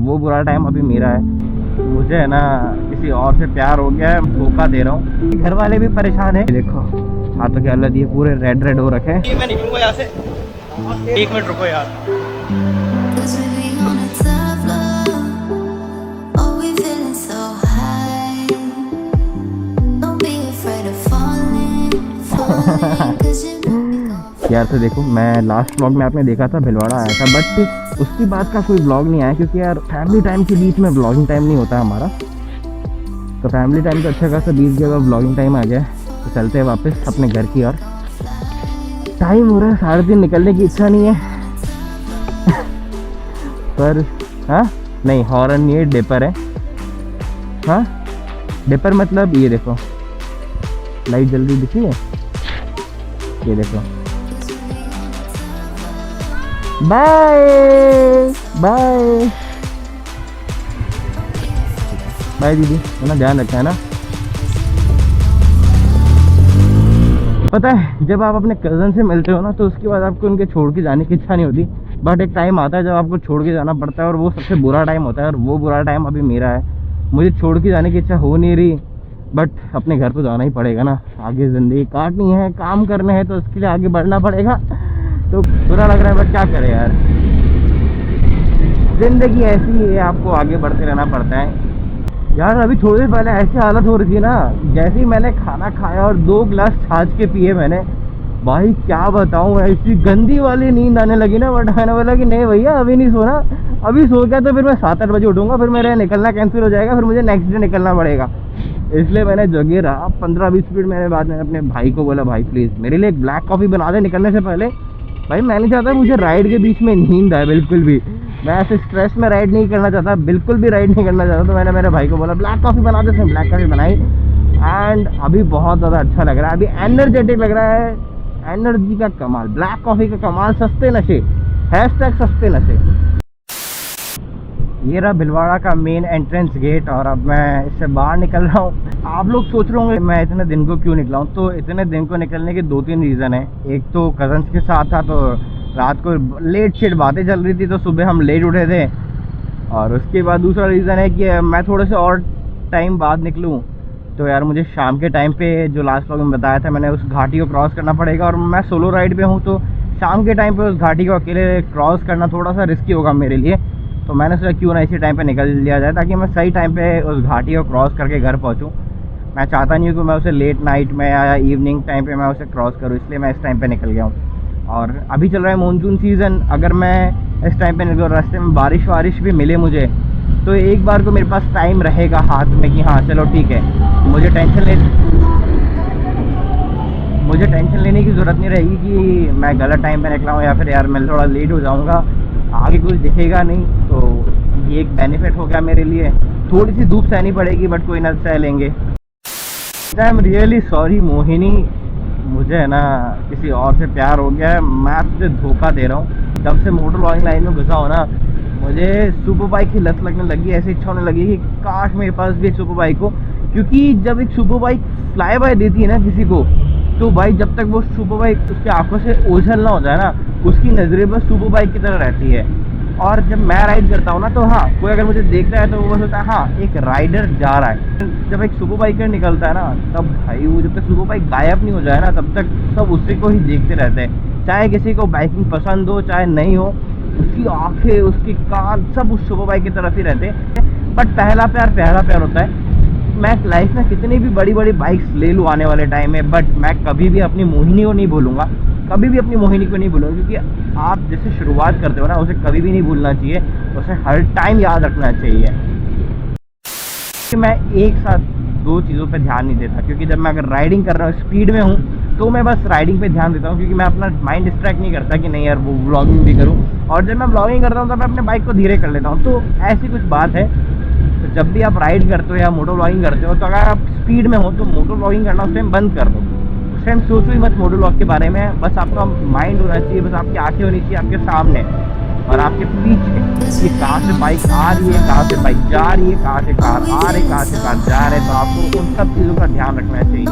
वो बुरा टाइम अभी मेरा है। मुझे है ना किसी और से प्यार हो गया है, धोखा दे रहा हूँ। घर वाले भी परेशान है। देखो हाथों के हालत ये पूरे रेड रेड हो रखे हैं। मैं निकलूंगा यहाँ से, 1 मिनट रुको यार। यार तो देखो, मैं लास्ट व्लॉग में आपने देखा था भिलवाड़ा आया था, बट उसकी बात का कोई व्लॉग नहीं आया क्योंकि यार फैमिली टाइम के बीच में व्लॉगिंग टाइम नहीं होता हमारा। तो फैमिली टाइम तो अच्छा खासा बीत गया, व्लॉगिंग टाइम आ गया। तो चलते हैं वापस अपने घर की ओर। टाइम हो रहा है 3:30, निकलने की इच्छा नहीं है पर हाँ नहीं, हॉर्न नहीं है, डिपर है। हाँ डिपर मतलब ये देखो, लाइट जल्दी दिखी है, ये देखो। बाय बाय बाय दीदी, है ना, ध्यान रखना है ना। पता है जब आप अपने कज़न से मिलते हो ना तो उसके बाद आपको उनके छोड़ के जाने की इच्छा नहीं होती, बट एक टाइम आता है जब आपको छोड़ के जाना पड़ता है और वो सबसे बुरा टाइम होता है, और वो बुरा टाइम अभी मेरा है। मुझे छोड़ के जाने की इच्छा हो नहीं रही, बट अपने घर तो जाना ही पड़ेगा ना। आगे ज़िंदगी काटनी है, काम करने हैं, तो उसके लिए आगे बढ़ना पड़ेगा। तो बुरा लग रहा है बट क्या करें यार, ज़िंदगी ऐसी है, आपको आगे बढ़ते रहना पड़ता है यार। अभी थोड़ी देर पहले ऐसी हालत हो रही थी ना, जैसे ही मैंने खाना खाया और 2 गिलास छाछ के पिए मैंने, भाई क्या बताऊं, ऐसी गंदी वाली नींद आने लगी ना। बट मैंने बोला कि नहीं भैया अभी नहीं सोना, अभी सो गया तो फिर मैं 7-8 बजे उठूंगा, फिर मेरा निकलना कैंसिल हो जाएगा, फिर मुझे नेक्स्ट डे निकलना पड़ेगा। इसलिए मैंने जगे रहा 15-20 मिनट। मैंने बाद में अपने भाई को बोला, भाई प्लीज़ मेरे लिए एक ब्लैक कॉफ़ी बना दे निकलने से पहले। भाई मैं नहीं चाहता मुझे राइड के बीच में नींद आए, बिल्कुल भी। मैं ऐसे स्ट्रेस में राइड नहीं करना चाहता, बिल्कुल भी राइड नहीं करना चाहता। तो मैंने मेरे भाई को बोला ब्लैक कॉफ़ी बना दे, उसने ब्लैक कॉफ़ी बनाई एंड अभी बहुत ज़्यादा अच्छा लग रहा है, अभी एनर्जेटिक लग रहा है। एनर्जी का कमाल, ब्लैक कॉफ़ी का कमाल, सस्ते नशे, #सस्ते नशे। ये रहा भिलवाड़ा का मेन एंट्रेंस गेट और अब मैं इससे बाहर निकल रहा हूँ। आप लोग सोच रहे होंगे मैं इतने दिन को क्यों निकला हूँ, तो इतने दिन को निकलने के 2-3 रीज़न है। एक तो कज़न्स के साथ था तो रात को लेट शेट बातें चल रही थी, तो सुबह हम लेट उठे थे। और उसके बाद दूसरा रीज़न है कि मैं थोड़े से और टाइम बाद निकलूँ, तो यार मुझे शाम के टाइम पे, जो लास्ट व्लॉग में बताया था मैंने, उस घाटी को क्रॉस करना पड़ेगा। और मैं सोलो राइड पे हूँ, तो शाम के टाइम पे उस घाटी को अकेले क्रॉस करना थोड़ा सा रिस्की होगा मेरे लिए। तो मैंने सोचा क्यों ना इसी टाइम पे निकल लिया जाए, ताकि मैं सही टाइम पे उस घाटी को क्रॉस करके घर पहुँचूँ। मैं चाहता नहीं हूँ कि मैं उसे लेट नाइट में या इवनिंग टाइम पे मैं उसे क्रॉस करूँ, इसलिए मैं इस टाइम पे निकल गया हूँ। और अभी चल रहा है मानसून सीज़न, अगर मैं इस टाइम पे निकल, रास्ते में बारिश वारिश भी मिले मुझे, तो एक बार को मेरे पास टाइम रहेगा हाथ में कि हाँ चलो ठीक है, मुझे टेंशन लेने की ज़रूरत नहीं रहेगी कि मैं गलत टाइम पे निकला हूँ या फिर यार मैं थोड़ा लेट हो जाऊँगा, आगे कुछ दिखेगा नहीं। तो ये एक बेनिफिट हो गया मेरे लिए। थोड़ी सी धूप सहनी पड़ेगी बट कोई ना, सह लेंगे। I am really sorry Mohini, मुझे है ना किसी और से प्यार हो गया है, मैं तुझे धोखा दे रहा हूँ। जब से मोटर व्लॉगिंग लाइन में घुसा हो ना, मुझे सुपर बाइक की लत लगने लगी। ऐसी इच्छा होने लगी कि काश मेरे पास भी एक सुपर बाइक हो, क्योंकि जब एक सुपर बाइक फ्लाई बाय देती है ना किसी को, तो भाई जब तक वो सुपर बाइक उसकी आंखों से ओझल ना हो जाए ना, उसकी नज़रें बस सुपर बाइक की तरह रहती है। और जब मैं राइड करता हूँ ना, तो हाँ कोई अगर मुझे देखता है तो वो सोचता है हाँ एक राइडर जा रहा है। जब एक सुपर बाइकर निकलता है ना, तब भाई वो जब तक सुपर बाइक गायब नहीं हो जाए ना, तब तक सब उसी को ही देखते रहते हैं। चाहे किसी को बाइकिंग पसंद हो चाहे नहीं हो, उसकी आंखें उसकी कान सब उस सुपर बाइक की तरफ ही रहते हैं। बट पहला प्यार होता है। मैं लाइफ में कितनी भी बड़ी बड़ी बाइक्स ले लूँ आने वाले टाइम में, बट मैं कभी भी अपनी मोहिनी को नहीं भूलूंगा, कभी भी अपनी मोहिनी को नहीं भूलूंगा। क्योंकि आप जैसे शुरुआत करते हो ना, उसे कभी भी नहीं भूलना चाहिए, उसे हर टाइम याद रखना चाहिए। कि मैं एक साथ 2 चीज़ों पे ध्यान नहीं देता, क्योंकि जब मैं अगर राइडिंग कर रहा हूँ, स्पीड में हूँ, तो मैं बस राइडिंग पे ध्यान देता हूँ, क्योंकि मैं अपना माइंड डिस्ट्रैक्ट नहीं करता कि नहीं यार वो व्लॉगिंग भी करूँ। और जब मैं व्लॉगिंग करता हूँ तो मैं अपने बाइक को धीरे कर लेता हूँ। तो ऐसी कुछ बात है। तो जब भी आप राइड करते हो या मोटर व्लॉगिंग करते हो, तो अगर आप स्पीड में हो तो मोटर व्लॉगिंग करना उस टाइम बंद कर दो। उस टाइम सोचो ही मत मोटर व्लॉग के बारे में, बस आपका माइंड होना चाहिए, बस आपकी आंखें होनी चाहिए आपके सामने और आपके पीछे कि कहाँ से बाइक आ रही है, कहाँ से बाइक जा रही है, कहाँ से कार आ रही है, कहाँ से कार जा रहे है। तो आपको उन सब चीज़ों का ध्यान रखना चाहिए।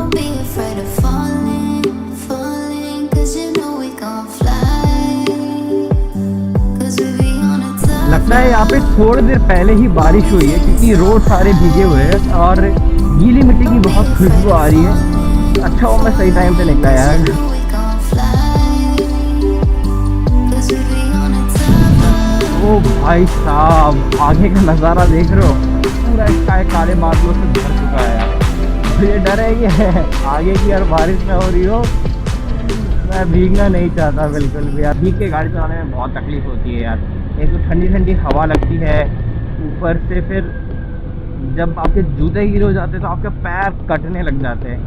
लगता है यहाँ पे थोड़ी देर पहले ही बारिश हुई है, क्योंकि रोड सारे भीगे हुए हैं और गीली मिट्टी की बहुत खुशबू आ रही है। अच्छा हो मैं सही टाइम पे निकला यार। ओ भाई साहब, आगे का नज़ारा देख रहे हो, पूरा स्काई काले बादलों से भर चुका है यार। मुझे डर है कि आगे की यार बारिश ना हो रही हो, मैं भीगना नहीं चाहता बिल्कुल भी यार। भीग के गाड़ी चलाने में बहुत तकलीफ होती है यार। एक तो ठंडी ठंडी हवा लगती है, ऊपर से फिर जब आपके जूते गीले हो जाते हैं तो आपके पैर कटने लग जाते हैं।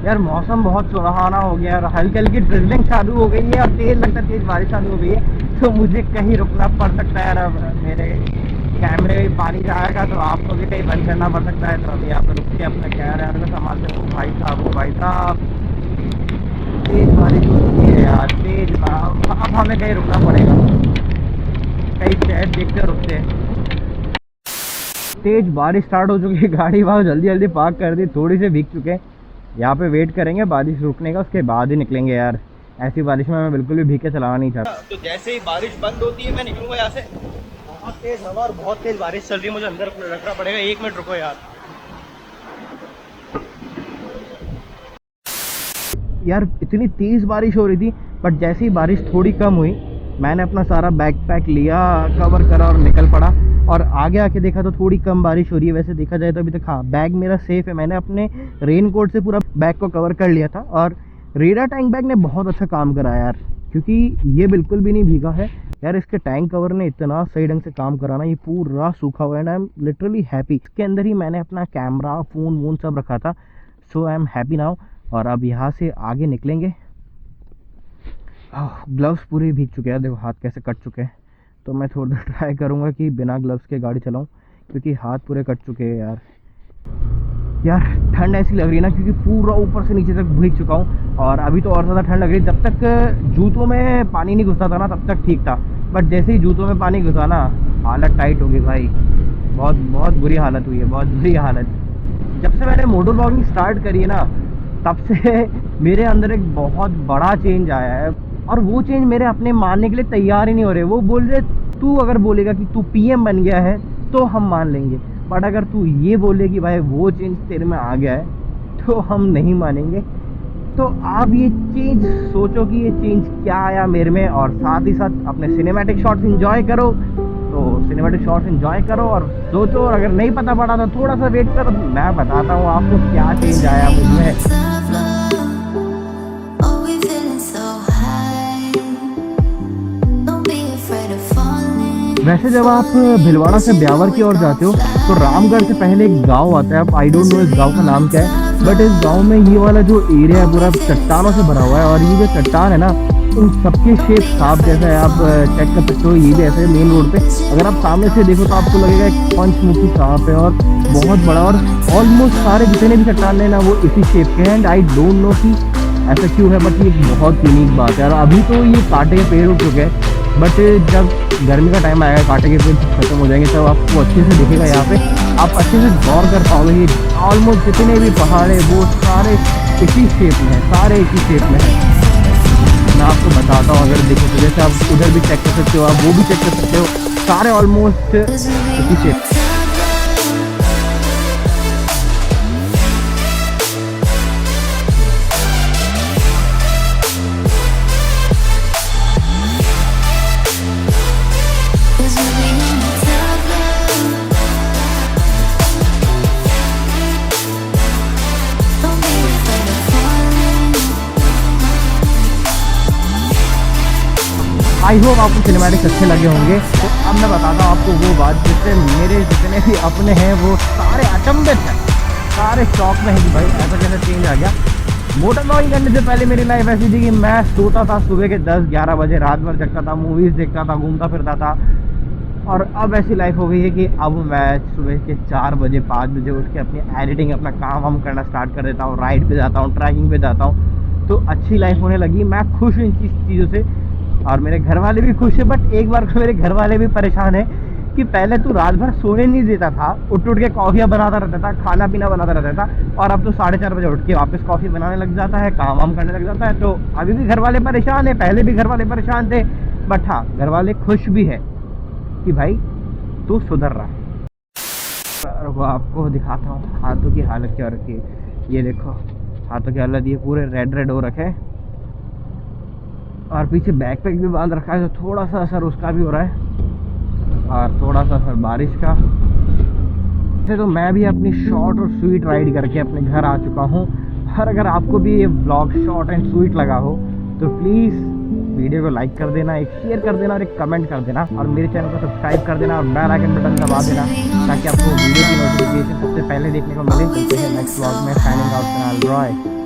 यार मौसम बहुत सुहाना हो गया और हल्की हल्की ड्रिजलिंग चालू हो गई है और तेज लगता है तेज बारिश चालू हो गई है, तो मुझे कहीं रुकना पड़ सकता है यार। अब मेरे कैमरे में पानी जाएगा तो आपको भी कहीं बंद करना पड़ सकता है, तो अभी आप रुक के अपना कैमरा को संभालते हो। भाई साहब तेज बारिश हो रही है यार, तेज। अब हमें कहीं रुकना पड़ेगा, कहीं शहर देखते रुकते। तेज बारिश स्टार्ट हो चुकी है, गाड़ी वहाँ जल्दी जल्दी पार्क कर दी, थोड़ी से भीग चुके हैं। यहाँ पे वेट करेंगे बारिश रुकने का, उसके बाद ही निकलेंगे यार। ऐसी बारिश में मैं बिल्कुल भी भीग के चलाना नहीं चाहता। तो जैसे ही बारिश बंद होती है मैं निकलूंगा यहाँ से। बहुत तेज हवा और बहुत तेज बारिश चल रही है, मुझे अंदर रखना पड़ेगा। 1 मिनट रुको यार। यार इतनी तेज बारिश हो रही थी, बट जैसे ही बारिश थोड़ी कम हुई मैंने अपना सारा बैग पैक लिया, कवर करा और निकल पड़ा। और आगे आके देखा तो थोड़ी कम बारिश हो रही है। वैसे देखा जाए तो अभी तक हाँ बैग मेरा सेफ है, मैंने अपने रेन कोट से पूरा बैग को कवर कर लिया था। और रेडा टैंक बैग ने बहुत अच्छा काम करा यार, क्योंकि ये बिल्कुल भी नहीं भीगा है यार। इसके टैंक कवर ने इतना सही ढंग से काम करा ना, ये पूरा सूखा हुआ है ना। I am literally happy. इसके अंदर ही मैंने अपना कैमरा फ़ोन वोन सब रखा था, सो आई एम हैप्पी नाउ। और अब यहाँ से आगे निकलेंगे। ग्लव्स पूरे भीग चुके हैं, देखो हाथ कैसे कट चुके हैं। तो मैं थोड़ा ट्राई करूँगा कि बिना ग्लव्स के गाड़ी चलाऊँ, क्योंकि हाथ पूरे कट चुके हैं यार। यार ठंड ऐसी लग रही है ना, क्योंकि पूरा ऊपर से नीचे तक भीग चुका हूँ। और अभी तो और ज़्यादा ठंड लग रही है। जब तक जूतों में पानी नहीं घुसा था ना तब तक ठीक था, बट जैसे ही जूतों में पानी घुसा ना हालत टाइट हो गई भाई। बहुत बहुत बुरी हालत हुई है, बहुत बुरी हालत। जब से मैंने मोटर ब्लॉगिंग स्टार्ट करी है ना, तब से मेरे अंदर एक बहुत बड़ा चेंज आया है। और वो चेंज मेरे अपने मानने के लिए तैयार ही नहीं हो रहे। वो बोल रहे तू अगर बोलेगा कि तू पीएम बन गया है तो हम मान लेंगे, बट अगर तू ये बोले कि भाई वो चेंज तेरे में आ गया है तो हम नहीं मानेंगे। तो आप ये चेंज सोचो कि ये चेंज क्या आया मेरे में, और साथ ही साथ अपने सिनेमैटिक शॉट्स एंजॉय करो। तो सिनेमैटिक शॉट्स एंजॉय करो और सोचो, और अगर नहीं पता पड़ा तो थोड़ा सा वेट करो, मैं बताता हूँ आपको क्या चेंज आया मुझमें। वैसे जब आप भिलवाड़ा से ब्यावर की ओर जाते हो तो रामगढ़ से पहले एक गांव आता है। अब आई डोंट नो इस गांव का नाम क्या है, बट इस गांव में ये वाला जो एरिया है पूरा चट्टानों से भरा हुआ है। और ये जो चट्टान है ना, उन सबके शेप सांप जैसा है। आप चेक कर सकते हो, ये भी ऐसे है मेन रोड पे। अगर आप सामने से देखो तो आपको लगेगा एक पंचमुखी सांप है और बहुत बड़ा। और ऑलमोस्ट सारे जितने भी चट्टान है ना वो इसी शेप के हैं। एंड आई डोंट नो कि ऐसा क्यों है, बट ये एक बहुत यूनिक बात है। और अभी तो ये कांटे के पेड़ उठ चुके हैं, बट जब गर्मी का टाइम आएगा कांटे के पेड़ खत्म हो जाएंगे तब आपको अच्छे से दिखेगा। यहाँ पे आप अच्छे से गौर कर पाओगे। ये ऑलमोस्ट जितने भी पहाड़ है वो सारे इसी शेप में है, सारे इसी शेप में है। मैं आपको बताता हूँ, अगर देखो तो जैसे आप उधर भी चेक कर सकते हो, आप वो भी चेक कर सकते हो, सारे ऑलमोस्ट इसी शेप। आई होप आपको सिनेमैटिक्स अच्छे लगे होंगे। तो अब मैं बताता हूँ आपको वो बात जिससे मेरे जितने भी अपने हैं वो सारे अचंभित हैं, सारे शौक में है कि भाई ऐसा कैसे चेंज आ गया। मोटर ब्लॉगिंग करने से पहले मेरी लाइफ ऐसी थी कि मैं सोता था सुबह के 10-11 बजे, रात भर जगता था, मूवीज़ देखता था, घूमता फिरता था। और अब ऐसी लाइफ हो गई है कि अब मैं सुबह के 4 बजे 5 बजे उठ के अपनी एडिटिंग अपना काम हम करना स्टार्ट कर देता हूँ, राइड पे जाता हूँ, ट्रैकिंग पे जाता हूँ। तो अच्छी लाइफ होने लगी। मैं खुश हूँ इन चीज़ों से और मेरे घर वाले भी खुश है। बट एक बार को मेरे घर वाले भी परेशान है कि पहले तू रात भर सोने नहीं देता था, उठ के कॉफियाँ बनाता रहता था, खाना पीना बनाता रहता था, और अब तो 4:30 बजे उठ के वापस कॉफ़ी बनाने लग जाता है, काम वाम करने लग जाता है। तो अभी भी घर वाले परेशान है, पहले भी घर वाले परेशान थे, बट हाँ घर वाले खुश भी है कि भाई तू सुधर रहा है। वो आपको दिखाता हूँ हाथों की हालत क्या हो रखी है। ये देखो हाथों की हालत, ये पूरे रेड रेड हो रखे हैं, और पीछे बैकपैक भी बांध रखा है, तो थोड़ा सा असर उसका भी हो रहा है, और थोड़ा सा असर बारिश का। वैसे तो मैं भी अपनी शॉर्ट और स्वीट राइड करके अपने घर आ चुका हूँ। और अगर आपको भी ये व्लॉग शॉर्ट एंड स्वीट लगा हो तो प्लीज़ वीडियो को लाइक कर देना, एक शेयर कर देना और एक कमेंट कर देना, और मेरे चैनल को सब्सक्राइब कर देना और बेल आइकन बटन दबा देना, ताकि आपको वीडियो की नोटिफिकेशन सबसे पहले देखने को मिले। नेक्स्ट व्लॉग में साइनिंग आउट, रॉय।